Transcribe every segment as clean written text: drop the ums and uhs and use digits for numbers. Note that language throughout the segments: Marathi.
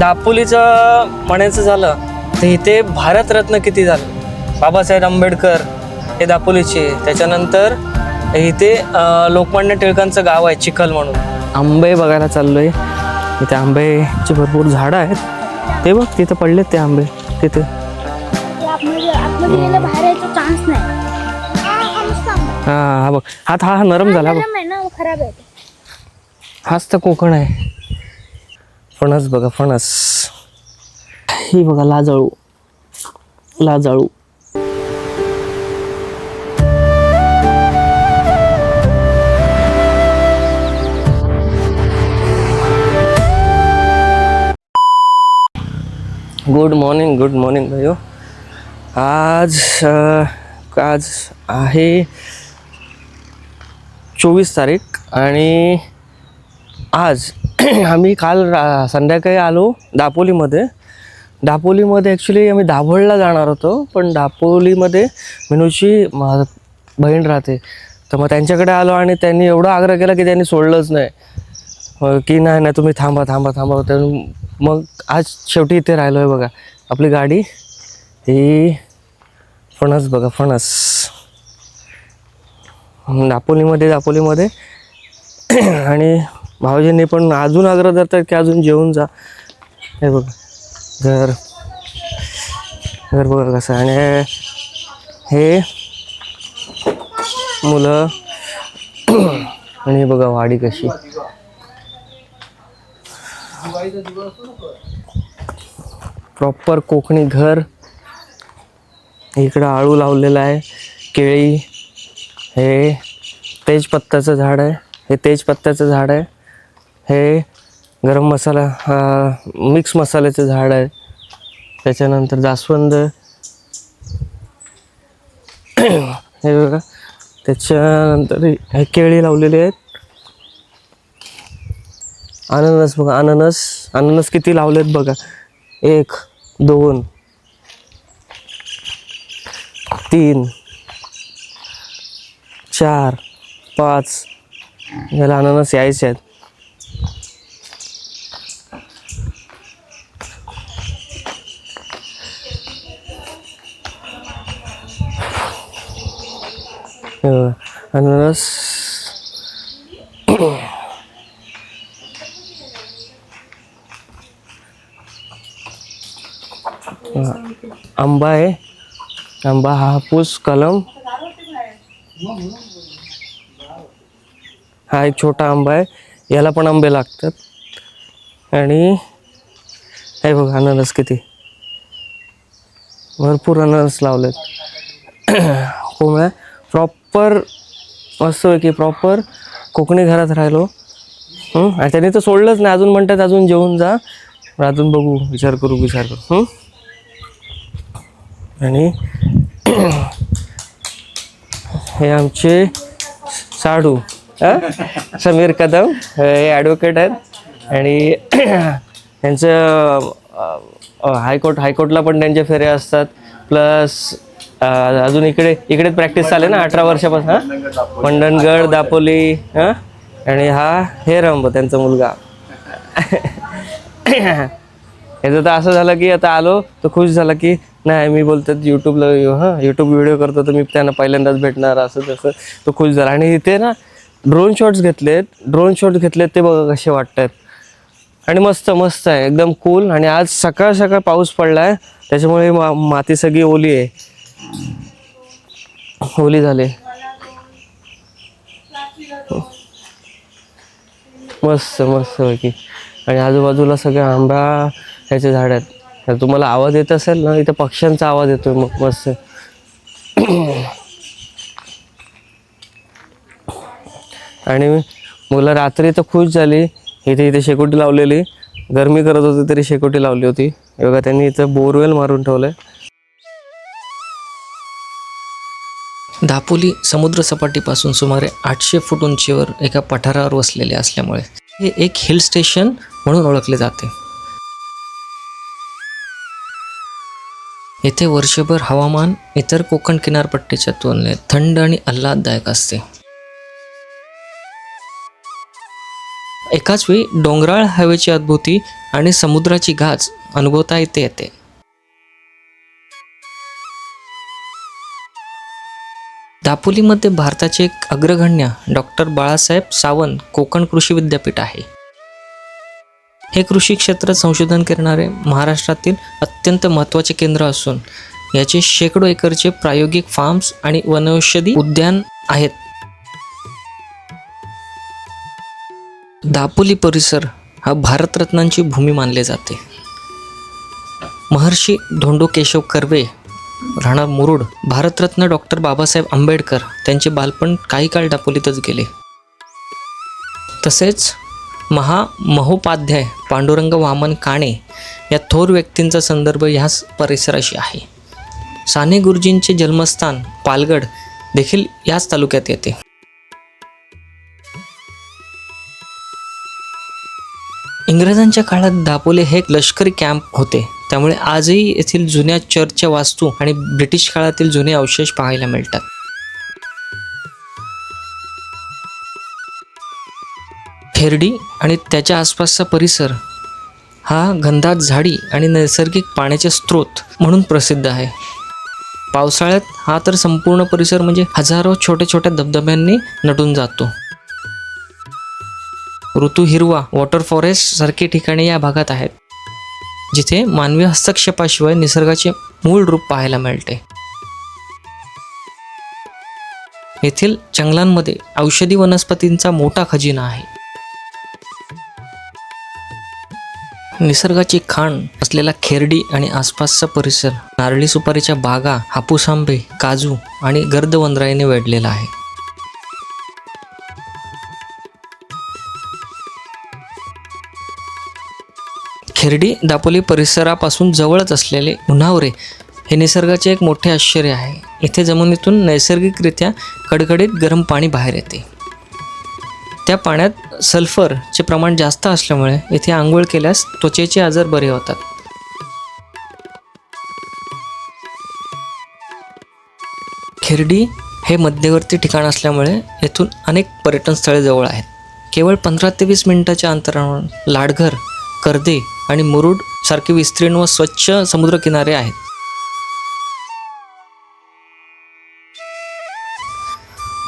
दापोलीचं म्हणायचं झालं तर इथे भारतरत्न किती झालं. बाबासाहेब आंबेडकर हे दापोलीचे. त्याच्यानंतर इथे लोकमान्य टिळकांचं गाव आहे चिखल म्हणून. आंबे बघायला चाललोय. इथे आंब्याची भरपूर झाडं आहेत. ते बघ तिथे पडलेत ते आंबे तिथे. हा बघ हात हा नरम झाला बघ. हाच तर कोकण आहे. फणस बघा फणस. ही बघा लाजाळू लाजाळू. गुड मॉर्निंग भाइयो. आज आहे 24 तारीख आणि आज आम्ही काल संध्याकाळी आलो दापोलीमध्ये. ॲक्च्युली आम्ही दाभोळला जाणार होतो, पण दापोलीमध्ये मिनूची बहीण राहते, तर मग त्यांच्याकडे आलो आणि त्यांनी एवढा आग्रह केला की त्यांनी सोडलंच नाही की नाही तुम्ही थांबा. तर मग आज शेवटी इथे राहिलो आहे. बघा आपली गाडी ही. फणस बघा फणस दापोलीमध्ये आणि भाऊजींनी पण अजून आग्रह धरतात की अजून जेवून जा. हे बघा घर बघा कसं. आणि हे मुलं आणि बघा वाडी कशी. प्रॉपर कोकणी घर. इकडं आळू लावलेला आहे, केळी. हे तेजपत्त्याचं झाड आहे. हे गरम मसाला मिक्स मसाल्याचं झाड आहे. त्याच्यानंतर जास्वंद. हे बघा. त्याच्यानंतर हे केळी लावलेली आहेत. अननस बघा. अननस किती लावलेत बघा. 1 2 3 4 5. याला अननस यायचे आहेत. अननस. आंबा आहे. आंबा, हापूस, कलम. हा एक छोटा आंबा आहे, याला पण आंबे लागतात. आणि हे बघा अननस किती भरपूर अननस लावलेत. कोंबड्या प्रॉपर मस्त आहे की प्रॉपर कोकणी घरात राहिलो. आणि त्यांनी तर सोडलंच नाही. अजून म्हणतात अजून जेवून जा. अजून बघू विचार करू. आणि हे आमचे साडू समीर कदम हे ॲडव्होकेट आहेत. आणि त्यांचं हायकोर्टला पण त्यांच्या फेऱ्या असतात. प्लस अजून इकडेच प्रॅक्टिस चालू ना 18 वर्षापासून. मंडणगड दापोली. आणि हे रंब त्यांचा मुलगा. याचं तर असं झालं की आता आलो तर खुश झाला की नाही मी बोलतात यूट्यूब व्हिडिओ करतो तर मी त्यांना पहिल्यांदाच भेटणार असं तसं. तो खुश झाला. आणि इथे ना ड्रोन शॉट्स घेतलेत ते बघा कसे वाटतात. आणि मस्त आहे एकदम कूल. आणि आज सकाळ पाऊस पडला आहे, त्याच्यामुळे माती सगळी ओली झाली. मस्त की. आणि आजूबाजूला सगळे आंबा ह्याचे झाड आहेत. तुम्हाला आवाज येत असेल ना, इथे पक्ष्यांचा आवाज येतोय मग मस्त. आणि मुलं रात्री तर खुश झाली. इथे शेकोटी लावलेली. गरमी करत होती तरी शेकोटी लावली होती. बघा त्यांनी इथं बोरवेल मारून ठेवलंय. दापोली समुद्रसपाटीपासून सुमारे 800 फूट उंचीवर एका पठारावर वसलेले असल्यामुळे हे एक हिल स्टेशन म्हणून ओळखले जाते. येथे वर्षभर हवामान इतर कोकण किनारपट्टीच्या तुलनेत थंड आणि आल्हाददायक असते. एकाच वेळी डोंगराळ हवेची अद्भुती आणि समुद्राची गाज अनुभवता येते. दापोलीमध्ये भारताचे एक अग्रगण्य डॉक्टर बाळासाहेब सावंत कोकण कृषी विद्यापीठ आहे. हे कृषी क्षेत्रात संशोधन करणारे महाराष्ट्रातील अत्यंत महत्त्वाचे केंद्र असून याचे शेकडो एकरचे प्रायोगिक फार्म्स आणि वनौषधी उद्यान आहेत. दापोली परिसर हा भारतरत्नांची भूमी मानले जाते. महर्षी धोंडो केशव कर्वे राहणार मुरुड, भारतरत्न डॉक्टर बाबासाहेब आंबेडकर त्यांचे बालपण काही काळ दापोलीतच गेले. तसेच महोपाध्याय पांडुरंग वामन काणे या थोर व्यक्तींचा संदर्भ ह्याच परिसराशी आहे. साने गुरुजींचे जन्मस्थान पालगड देखील याच तालुक्यात येते. इंग्रजांच्या काळात दापोले हे एक लष्करी कॅम्प होते. त्यामुळे आजही येथील जुन्या चर्चच्या वास्तू आणि ब्रिटिश काळातील जुने अवशेष पाहायला मिळतात. खेर्डी आणि त्याच्या आसपासचा परिसर हा घनदाट झाडी आणि नैसर्गिक पाण्याचे स्रोत म्हणून प्रसिद्ध आहे. पावसाळ्यात हा तर संपूर्ण परिसर म्हणजे हजारो छोट्या छोट्या धबधब्यांनी नटून जातो. ऋतू हिरवा वॉटर फॉरेस्ट सारखी ठिकाणे या भागात आहेत, जिथे मानवी हस्तक्षेपाशिवाय निसर्गाचे मूळ रूप पाहायला मिळते. येथील जंगलांमध्ये औषधी वनस्पतींचा मोठा खजिना आहे. निसर्गाची खाण असलेला खेर्डी आणि आसपासचा परिसर नारळी सुपारीच्या बागा, हापूस आंबे, काजू आणि गर्द वनराईने वेढलेला आहे. खेर्डी दापोली परिसरापासून जवळच असलेले उन्हावरे हे निसर्गाचे एक मोठे आश्चर्य आहे. इथे जमिनीतून नैसर्गिकरित्या कडकडीत गरम पाणी बाहेर येते. त्या पाण्यात सल्फरचे प्रमाण जास्त असल्यामुळे येथे आंघोळ केल्यास त्वचेचे आजार बरे होतात. खेर्डी हे मध्यवर्ती ठिकाण असल्यामुळे येथून अनेक पर्यटन स्थळे जवळ आहेत. केवळ 15 ते 20 मिनिटाच्या अंतरावर लाडघर, कर्दे आणि मुरुड सारखे विस्तीर्ण व स्वच्छ समुद्रकिनारे आहेत.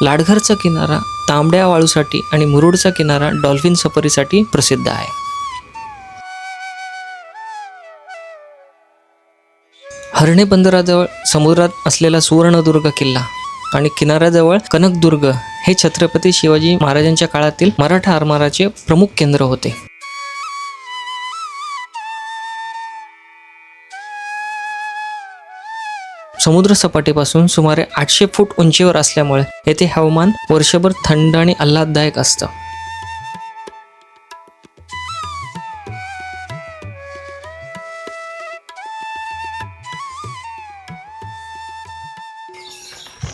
लाडघरचा किनारा तांबड्या वाळूसाठी आणि मुरुडचा किनारा डॉल्फिन सफारीसाठी प्रसिद्ध आहे. हर्णे बंदराजवळ समुद्रात असलेला सुवर्णदुर्ग किल्ला आणि किनाऱ्याजवळ कनकदुर्ग हे छत्रपती शिवाजी महाराजांच्या काळातील मराठा आरमाराचे प्रमुख केंद्र होते. समुद्र सपाटीपासून सुमारे 800 फूट उंचीवर असल्यामुळे येथे हवामान वर्षभर थंड आणि आल्हाददायक असतं.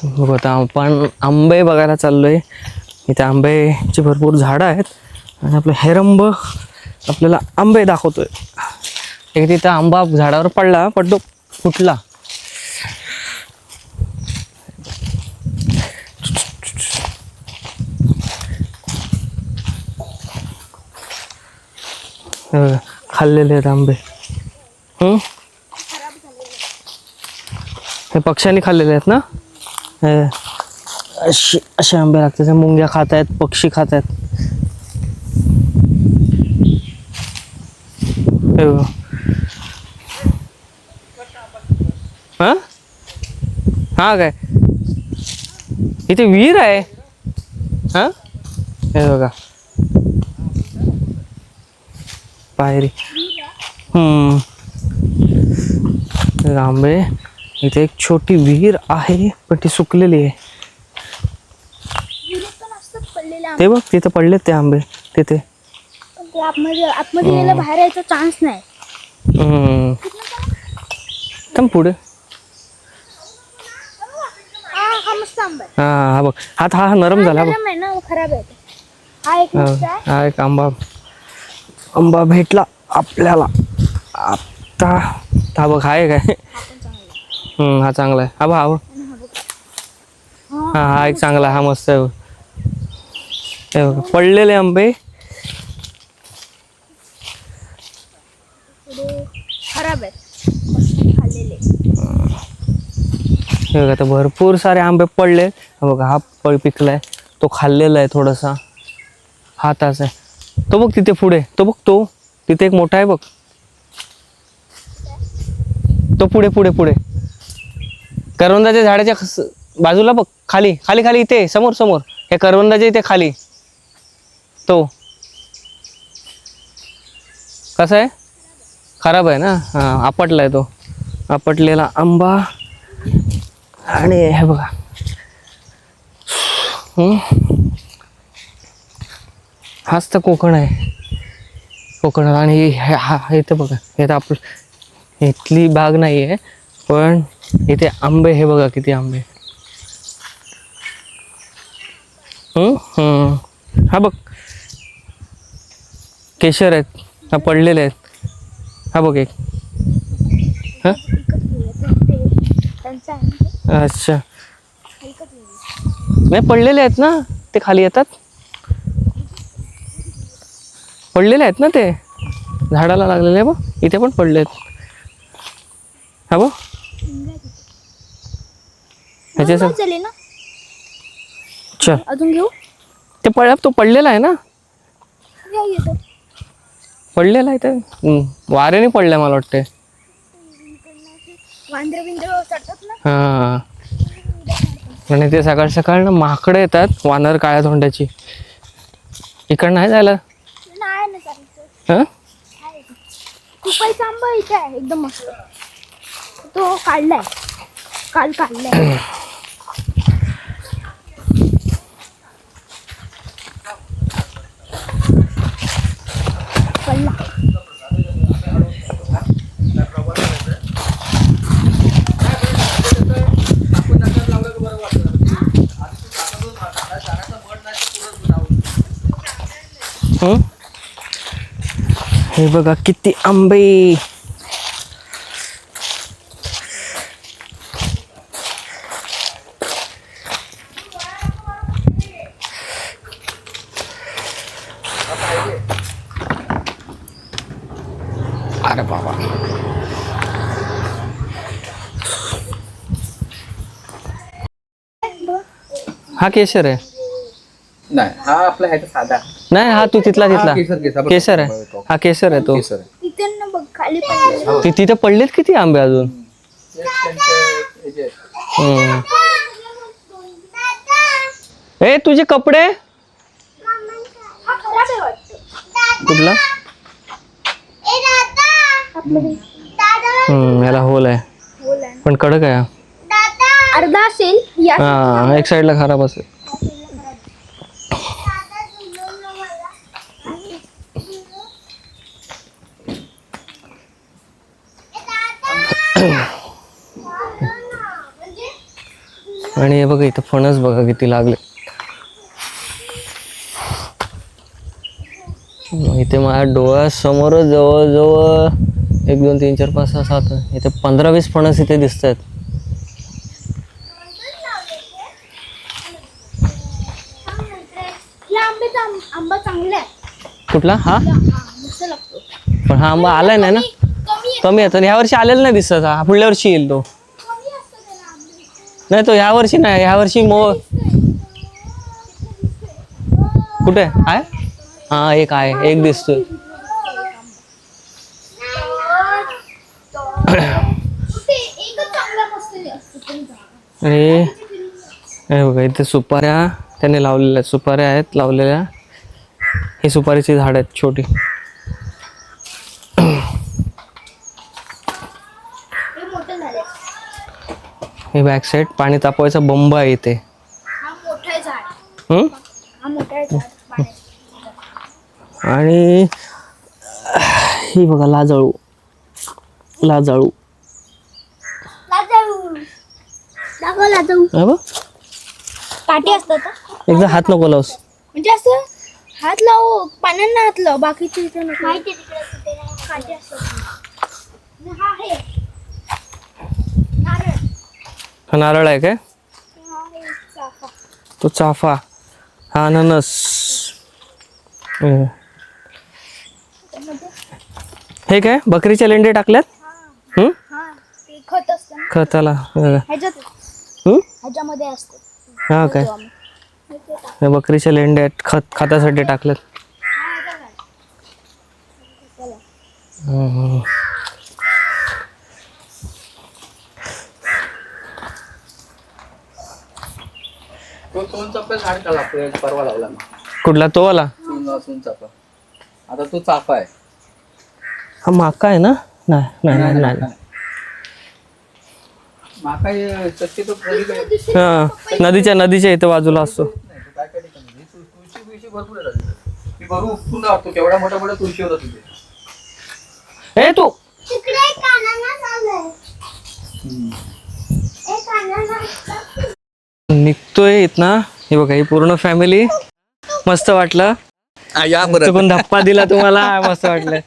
बघू आता आपण आंबे बघायला चाललोय. इथे आंब्याची भरपूर झाडं आहेत आणि आपला हेरंब आपल्याला आंबे दाखवतोय. एक तिथं आंबा झाडावर पडला पण तो फुटला. खाल्लेले आहेत आंबे. हे पक्ष्यांनी खाल्लेले आहेत ना. असे आंबे लागतात. मुंग्या खात आहेत, पक्षी खात आहेत. हा काय इथे विहीर आहे. हा हे बघा पायरी. आंबे. इथे एक छोटी विहीर आहे पण ती सुकलेली आहे. ते बघ तिथे पडलेत ते आंबे तिथे. आतमध्ये यायला बाहेर यायचा चान्स नाही. थांब पुढे. हा मस्त आंबा आहे. हा बघ हा नरम झाला बघ. खराब आहे. हा एक मस्त आहे. हा एक आंबा भेटला आपल्याला आता. हा बघ आहे काय. हा चांगला आहे. हा बघ हा एक चांगला. हा मस्त आहे. हे बघ पडलेले आंबे खराब आहेत खाल्लेले. हे बघा आता भरपूर सारे आंबे पडले. हा बघा हा पळ पिकलाय, तो खाल्लेला आहे थोडासा. हा तास आहे तो, बघ तिथे पुढे, तो बघ तो तिथे एक मोठा आहे बघ, तो पुढे पुढे पुढे करवंदाच्या झाडाच्या बाजूला बघ, खाली खाली खाली इथे समोर समोर, हे करवंदाच्या इथे खाली तो. कसा आहे? खराब आहे ना. हां आपटलाय तो, आपटलेला आंबा. आणि हे बघा हाच तर कोकण आहे. कोकणात आणि हा इथं बघा, हे तर आपलं इथली बाग नाही आहे, पण इथे आंबे हे बघा किती आंबे. हा बघ केशर आहेत, हा पडलेले आहेत. हा बघ एक. हा त्यांचं आहे अच्छा, नाही पडलेले आहेत ना ते, खाली येतात. पडलेले आहेत ना ते, झाडाला लागलेले बघ, इथे पण पडले आहेत. हा बघ ह्याच्या चले ना. चल अजून घेऊ. ते तो पडलेला आहे ना, येतो. पडलेला आहे ते. वाऱ्याने पडलाय मला वाटते. वांद्र बिंद्र चढतात ना. हां आणि ते सकाळ सकाळ ना माकडे येतात, वानर काळ्या तोंडाची. इकडं नाही जायला. नाही ना चालायचं. हां कुपाईचा आंबा इथे आहे एकदम मस्त. तो काढलाय, काल काढलाय. पडला. हे बघा किती आंबे. अरे बाबा, हा केशर आहे. नाही हा आपला ह्याचा साधा नाही हा तू तिथला केसर, तिथला केसर. केसर आहे. हा केसर आहे तो. केसर आहे. इथे ना बघ खाली पडले. तिथे पडलेत किती आंबे अजून. ए तुझे कपडे हा खराब आहे वाटतं. कुठला? याला होल आहे बोला. पण कडक आहे. अर्धा असेल या. हा एक साईडला खराब असेल. आणि हे बघा इथं फणस बघा किती लागले. इथे माझ्या डोळ्यासमोर जवळजवळ 1 2 3 4 5 6 7 इथे 15-20 फणस इथे दिसत आहेत. या आंब्याचा आंबा चांगला आहे. कुठला? हा मस्त लागतो. पण हा आंबा आलाय नाही ना, कमी येतो. ह्या वर्षी आलेला नाही दिसत. हा पुढल्या वर्षी येईल तो. नाही तो ह्या वर्षी नाही, ह्या वर्षी कुठे आहे? हा एक आहे, एक दिसतोय. आणि हे बघा इथे सुपाऱ्या त्याने लावलेल्या, सुपाऱ्या आहेत लावलेल्या. ही सुपारीची झाड आहेत छोटी. हे बॅक साईड पाणी तापवायचा बंब आहे इथे. हा मोठा आहे झाड. हा मोठा आहे झाड पाण्यात. आणि ही बघा लाजाळू, लाजाळू दाखव लाजाळू. हा बघ. काटे असतात हा? एकदा हात नको लावस. म्हणजे असं हात लाव, पाण्यानं हात लाव, बाकीचे इथे नको. माहिती तिकडे काटे असतात. हा आहे नारळ. हा नारळ आहे काय? हा आहे चाफा. तो चाफा. हा अननस. हे काय बकरीच्या लेंडे टाकल्यात? हा ते खत असतं ना. खताला ह्याच्यात ह्याच्यामध्ये असतं. हा काय हे बकरीच्या लेंड्या आहेत, खतासाठी टाकल्यात. तो सोनचाफा झाड का लागतोय परवा लावला ना कुठला तो वाला? सोनचाफा. आता तो चाफा आहे. हा माका आहे ना? नाही नाही नाही नाही माका शक्यतो पलीकडे हा नदीच्या इथं बाजूला असतो. काय काय ठिकाणी तुळशी बिळशी भरपूर आहे तिथे. मी भरू उपटून राहतो केवढा मोठा मोठा तुळशी होता तिथे. ए तू तिकडे एक अननस आलंय. एक अननस. निघतोय इथना. हे बघा ही पूर्ण फॅमिली. मस्त वाटलं. या चुकून धप्पा दिला तुम्हाला. मस्त वाटलं.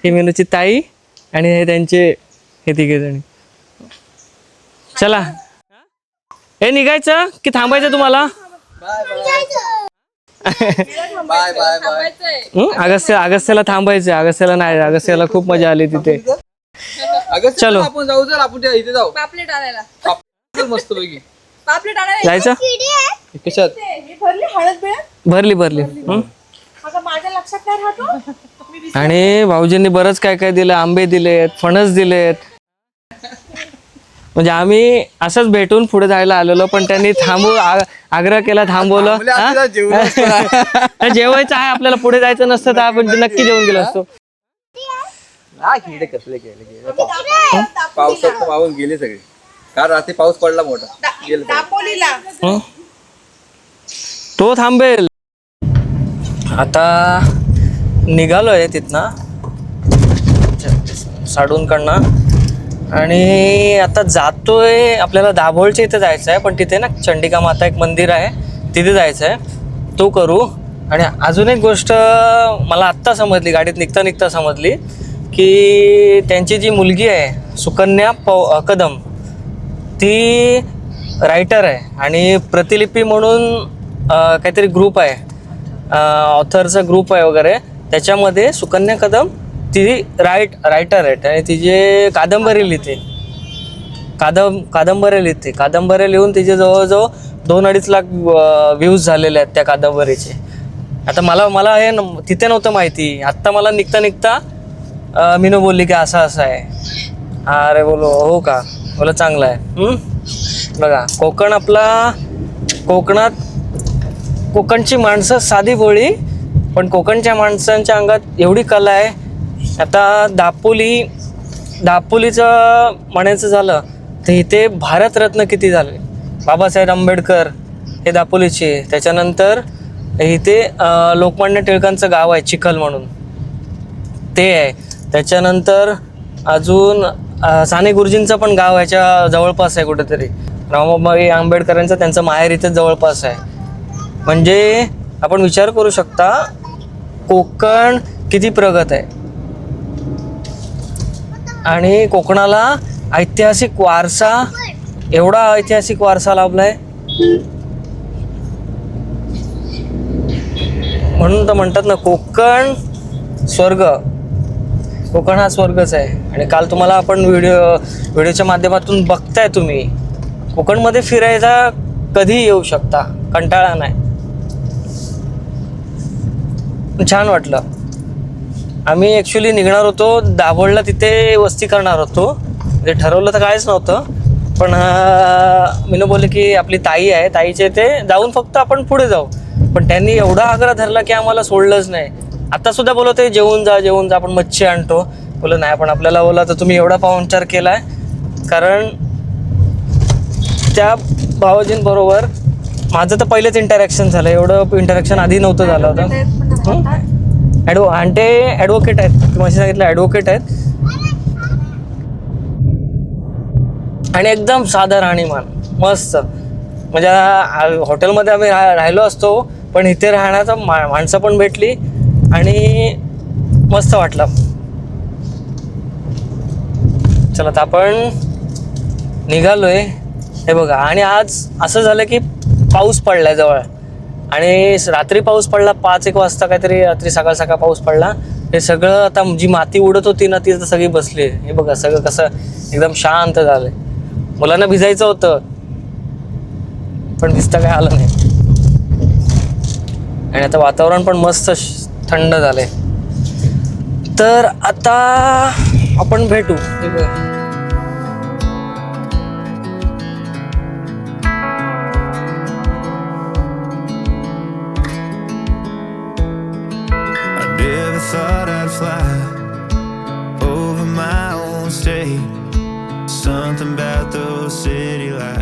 ही मेनूची ताई आणि हे त्यांचे हे तिघे जणी. चला हे निघायचं की थांबायचं तुम्हाला? Bye bye bye. अगस्त्याला थांबायचं. अगस्त्याला नाही. अगस्त्याला खूप मजा आली तिथे. अगं चलो. आपण जाऊ जर आपण त्या इथे जाऊ पापलेट आणायला. मस्त पैकी. पापलेट आणायला जायचं कशात ही भरली हळद बिळद. भरली आता माझ्या लक्षात काय राहतो. आणि भाऊजींनी बरंच काय काय दिलं. आंबे दिलेत, फणस दिलेत. म्हणजे आम्ही असंच भेटून पुढे जायला आलेलो पण त्यांनी आग्रह केला, थांबवलं. जेवायचं आहे आपल्याला, पुढे जायचं नसतं तर आपण नक्की जेवून गेलो असतो. कसले गेले पावसात वाहून गेले सगळे. काल रात्री पाऊस पडला मोठा. गेले दापोलीला. तो थांबेल. आता निघालोय तिथनं साडूनकडनं आणि आता जातोय. आपल्याला दाभोळच्या इथे जायचं आहे पण तिथे ना चंडिका माता एक मंदिर आहे, तिथे जायचं आहे. तो करू. आणि अजून एक गोष्ट मला आत्ता समजली, गाडीत निघता समजली की त्यांची जी मुलगी आहे सुकन्या कदम, ती रायटर आहे आणि प्रतिलिपी म्हणून काहीतरी ग्रुप आहे, ऑथरचा ग्रुप आहे वगैरे. त्याच्यामध्ये सुकन्या कदम ती रायटर आहे आणि तिचे कादंबरी लिहिते. कादंबऱ्या लिहून तिचे जवळजवळ 2-2.5 लाख व्ह्यूज झालेले आहेत त्या कादंबरीचे. आता मला हे तिथे नव्हतं माहिती. आत्ता मला निघता मीनू बोलली की असं आहे. अरे बोलो हो का, बोला चांगलं आहे. बघा कोकण आपला, कोकणची माणसं साधी भोळी पण कोकणच्या माणसांच्या अंगात एवढी कला आहे. आता दापोलीचं म्हणायचं झालं तर इथे भारतरत्न किती झाले. बाबासाहेब आंबेडकर हे दापोलीचे. त्याच्यानंतर इथे लोकमान्य टिळकांचं गाव आहे चिखल म्हणून, ते आहे. त्याच्यानंतर अजून साने गुरुजींचं पण गाव ह्याच्या जवळपास आहे कुठेतरी. रामाबाई आंबेडकरांचं त्यांचं माहेर इथे जवळपास आहे. म्हणजे आपण विचार करू शकता कोकण किती प्रगत आहे. आणि कोकणाला ऐतिहासिक वारसा, एवढा ऐतिहासिक वारसा लाभलाय. म्हणून तर म्हणतात ना कोकण स्वर्ग. कोकण हा स्वर्गच आहे. आणि काल तुम्हाला आपण व्हिडिओच्या माध्यमातून बघताय तुम्ही, कोकणमध्ये फिरायला कधी येऊ शकता, कंटाळा नाही. छान वाटलं. आम्ही ॲक्च्युली निघणार होतो दाभोळला, तिथे वस्ती करणार होतो. म्हणजे ठरवलं तर काहीच नव्हतं पण मीनं बोलले की आपली ताई आहे, ताईच्या इथे जाऊन फक्त आपण पुढे जाऊ. पण त्यांनी एवढा आग्रह धरला की आम्हाला सोडलंच नाही. आता सुद्धा बोलत आहे जेवून जा आपण मच्छी आणतो. बोललं नाही पण आपल्याला बोला तर तुम्ही एवढा पाहुणचार केला आहे. कारण त्या भावजींबरोबर माझं तर पहिलेच इंटरॅक्शन झालं. एवढं इंटरॅक्शन आधी नव्हतं झालं होतं. आंटे ॲडव्होकेट आहेत, तुम्हाला सांगितलं ॲडव्होकेट आहेत. आणि एकदम साधा राहणीमान मस्त. म्हणजे हॉटेलमध्ये आम्ही राहिलो असतो पण इथे राहण्याचं माणसं पण भेटली आणि मस्त वाटलं. चला आता आपण निघालोय. हे बघा आणि आज असं झालं की पाऊस पडलाय जवळ आणि रात्री पाऊस पडला 5-1 वाजता काहीतरी, रात्री सकाळ पाऊस पडला हे सगळं आता जी माती उडत होती ना ती आता सगळी बसली आहे. हे बघा सगळं कसं एकदम शांत झालंय. मुलांना भिजायचं होतं पण भिजता काय आलं नाही. आणि आता वातावरण पण मस्त थंड झालंय. तर आता आपण भेटू. हे बघा. Never thought I'd fly over my own state. Something about those city lights.